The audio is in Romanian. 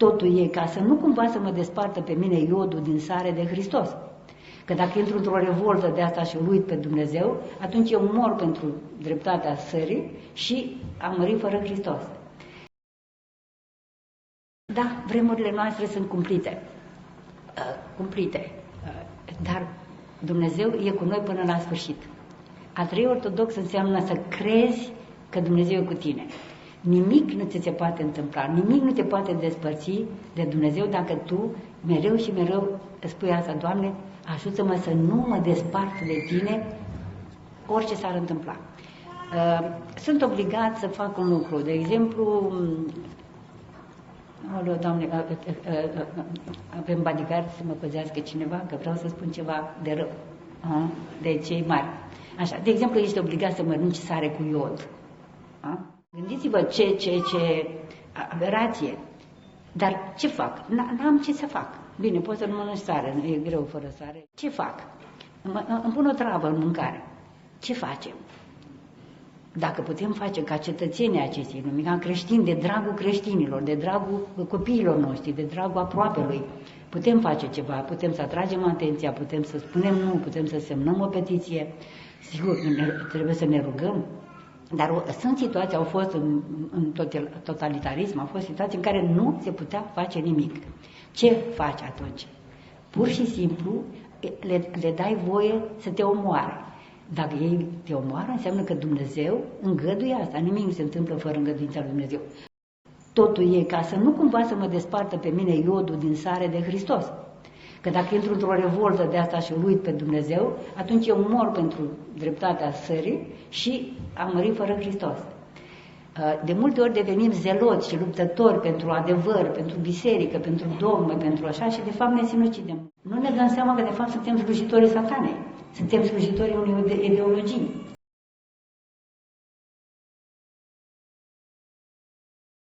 Totul e ca să nu cumva să mă despartă pe mine iodul din sare de Hristos. Că dacă intru într-o revoltă de asta și uit pe Dumnezeu, atunci eu mor pentru dreptatea sării și am murit fără Hristos. Da, vremurile noastre sunt cumplite, dar Dumnezeu e cu noi până la sfârșit. A trăi ortodox înseamnă să crezi că Dumnezeu e cu tine. Nimic nu ți se poate întâmpla, nimic nu te poate despărți de Dumnezeu dacă tu mereu și mereu spui asta: Doamne, ajută-mă să nu mă despart de Tine, orice s-ar întâmpla. Sunt obligat să fac un lucru, de exemplu, Doamne, avem bodyguard să mă păzească cineva, că vreau să spun ceva de rău, de cei mari. Așa, de exemplu, ești obligat să mănânci sare cu iod. Gândiți-vă ce aberație. Dar ce fac? N-am ce să fac. Bine, pot să nu mănânc sare, e greu fără sare. Ce fac? Îmi pun o travă în mâncare. Ce facem? Dacă putem face ca cetățenii acestei lumii, ca creștini, de dragul creștinilor, de dragul copiilor noștri, de dragul aproapelui, putem face ceva, putem să atragem atenția, putem să spunem nu, putem să semnăm o petiție. Sigur, trebuie să ne rugăm, dar sunt situații, au fost în totalitarism, au fost situații în care nu se putea face nimic. Ce faci atunci? Pur și simplu le dai voie să te omoare. Dacă ei te omoară, înseamnă că Dumnezeu îngăduie asta. Nimic nu se întâmplă fără îngăduința lui Dumnezeu. Totul e ca să nu cumva să mă despartă pe mine iodul din sare de Hristos. Că dacă intru într-o revoltă de asta și uit pe Dumnezeu, atunci eu mor pentru dreptatea sării și am murit fără Hristos. De multe ori devenim zeloți și luptători pentru adevăr, pentru biserică, pentru dogmă, pentru așa, și de fapt ne sinucidem. Nu ne dăm seama că de fapt suntem slujitorii Satanei, suntem slujitorii unei ideologii.